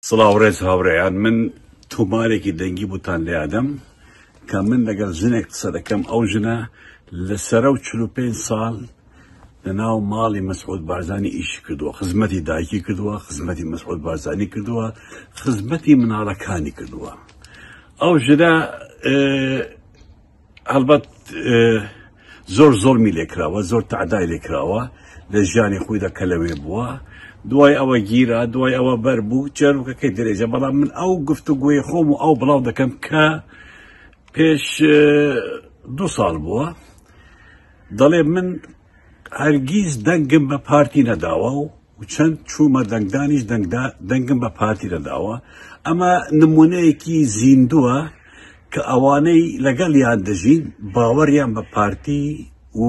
سڵاوڕێز هاوڕێیان من تۆمارێکی دەنگی بوتان لێ ئادەم کە من لەگەڵ ژنێک قسە دەکەم ئەو ژنە لەسەرە و 45 ساڵ لەناو ماڵی مەسعود بارزانی ئیشی کردووە، خزمەتی دایکی کردووە، خزمەتی مەسعود بارزانی کردووە، خزمەتی مناڵەکانی کردووە. ئەو ژنە هەڵبەت زۆر زۆڵمی لێکراوە، زۆر تعدای لێکراوە لە ژیانی خۆیدا کە لەوێ بووە. دوای ئەوە گیرە، دوای ئەوە بەر بوو جەروکەکەی درێژە. بەڵام من ئەو گفتوگوی خۆم و ئەو بڵاو دەکەم کە پێش 2 ساڵ بووە. دەڵێ من هەرگیز دەنگم بە پارتی نەداوە و چەند چوومە دەنگدانیش دەنگم بە پارتی نەداوە. ئەمە نمونەیەکی زیندووە کە ئەوانەی لەگەڵیان دەژین باوەڕیان بە پارتی و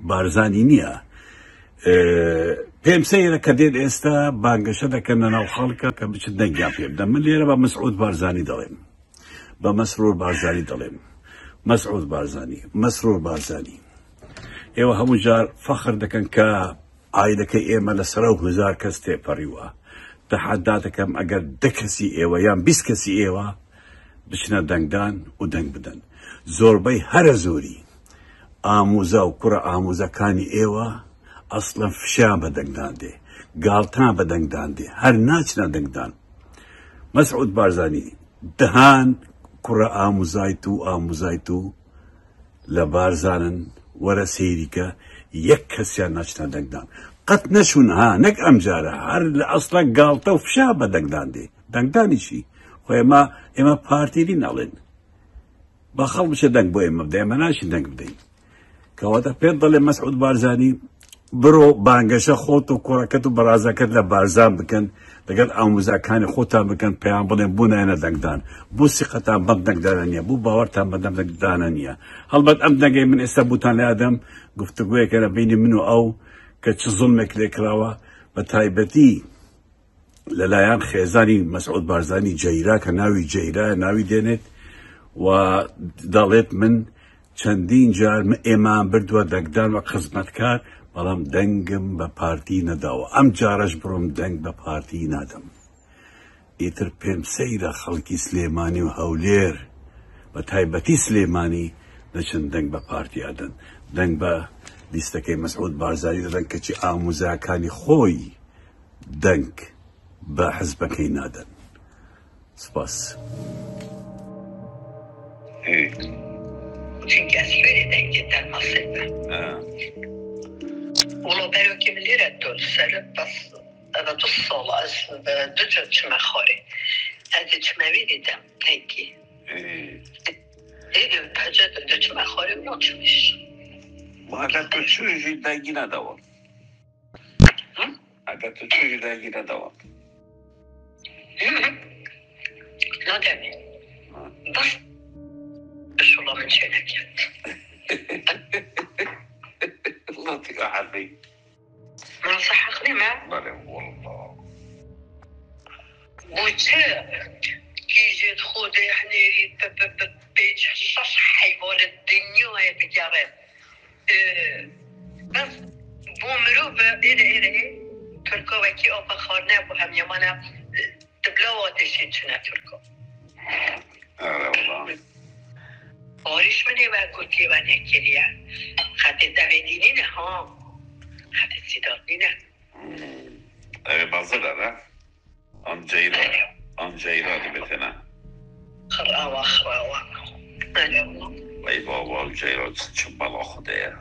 بارزانی نییە. پێم سەیرە کە دێت ئێستا بانگەشە دەکەن لەناو خەڵکە کە بچن دەنگیان پێ بدەن. من لێرە بە مەسعود بارزانی دەڵێم، بە مەسرور بارزانی دەڵێم، مەسعود بارزانی، مەسرور بارزانی، ئێوە هەموو جار فەخر دەکەن کە ئایلەکەی ئێمە لەسەر 1000 کەس تێپەڕیوە. تەحەدا دەکەم ئەگەر 10 کەسی ئێوە یان 20 کەسی ئێوە بچنە دەنگدان و دەنگ بدەن. زۆربەی هەرە زۆری ئاموزە و کوڕە ئاموزەکانی ئێوە ئەسڵەن فشیان بە دەنگدان دێ، گاڵتان بە دەنگدان دێ، هەر ناچنە دەنگدان. مەسعود بارزانی دەهان کوڕە ئاموزایت و ئاموزایت و لە بارزانن وەرە سەیریکە یەک کەسیان ناچنە دەنگدان. قەت نەشون ها نەک ئەمجارە هەر لە ئەسڵە گاڵتە و فشا بە دەنگدان دێ. دەنگدانیشی خۆ ئێمە پارتیری ناڵێن با خەڵ بچە دەنگ بۆ ئێمە بدە، ئێمە ناشین دەنگ بدەین. کەواتە پێت دەڵێ مەسعود بارزانی برۆ بانگەشە خۆت و کوڕەکەت و بەرازەکەت لە بارزان بکەن، لەگەڵ ئاموزاکانی خۆتان بکەن، پێیان بڵێن بوو نایەنە دەنگدان، بوو سیقەتان بەم دەنگدانە نییە، بوو باوەڕتان بەدەم دەنگدانە نییە. هەڵبەت ئەم دەنگەی من ئێستا بوتان لە ئادەم گفتوگویەکە لە بینی من و ئەو کە چ زوڵمێک لێکراوە بە تایبەتی لەلایەن خێزانی مەسعود بارزانی جەیرا کە ناوی جەیرایە ناوی دێنێت و دەڵێت من چەندین جار ئێمان بردووە دەنگدان وە خزمەتکار، بەڵام دەنگم بە پارتی نەداوە. ئەم جارەش بڕۆم دەنگ بە پارتی نادەم. ئیتر پێم سەیرە خەڵکی سلێمانی و هەولێر بە تایبەتی سلێمانی دەچن دەنگ بە پارتی ئادەن، دەنگ بە لیستەکەی مەسعود بارزانی دەدەن کەچی ئاموزاکانی خۆی دەنگ بە حزبەکەی نادەن. سپاس. Çünkü asferi dengetten mahsebe. Ola beroki milire dol serip bas ana 2 sal az düce çime xori. Hadi çimevi dedim peki. Dedim pacet düce çime xori ne çimiş. Aga to çuji dengine devam. Aga to çuji dengine devam. Ne demek? Bas شو من شينك الله يطيق حظي ما صحقني ما بلى والله وجه كيجي تخوض يعني بيج شش حيوان الدنيا يا تجارب بس بومرو إيه تركو وكي أبا خارنا بهم يمانا تبلاوات شيء تركو والله آریش منی و گوتی و نکریه خط دویدینی نه ها خط سیدادی نه بازه داره آن جیرا دی بتنه خراوه وی بابا جیرا چون بلا خوده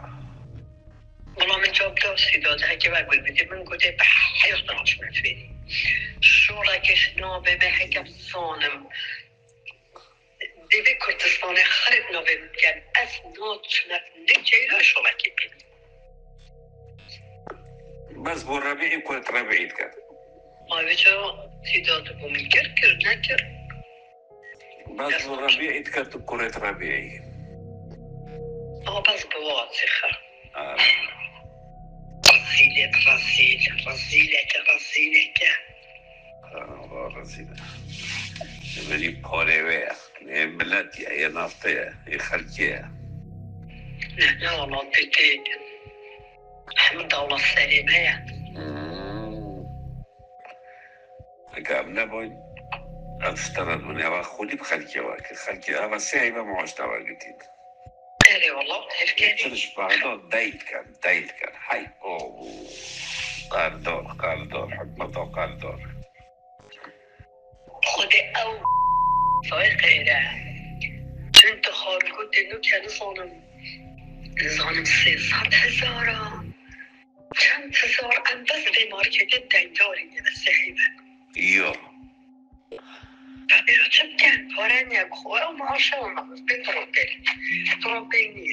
بلا من جاب لا سیداده اگه و گل بدی من گوته به حیات ناش مفیدی شورا کش نابه به حکم سانم دیوی کردستان خرید نوی بگن از ناچنت نجیلا شما کی بید بس بو ربیعی کرد ربیعید کرد آوی جا سیداد بو میگر کرد نکرد بس بو ربیعید کرد تو کرد ربیعی بس بو واضی خر رزیله که رزیله بری پاره وی بلدی ای نافته ای خلکیه نه والله بیتی حمد الله سلیمه اگر هم نباید أسترد من يا خودي بخلكي واكل خلكي هذا ساعي ما معوش تواجدين. أري والله تفكري. ترش بعضه دايل كان حي أوه قال دور حكمته قال دور. خودي أو فايق إله. كنت خال كنت إنه كان صانم 300,000 كم هزار أم بس بماركت الدنجاري بس هيبة. يو. فبيرو كم فارني أخوة وما شاء الله بتربيني.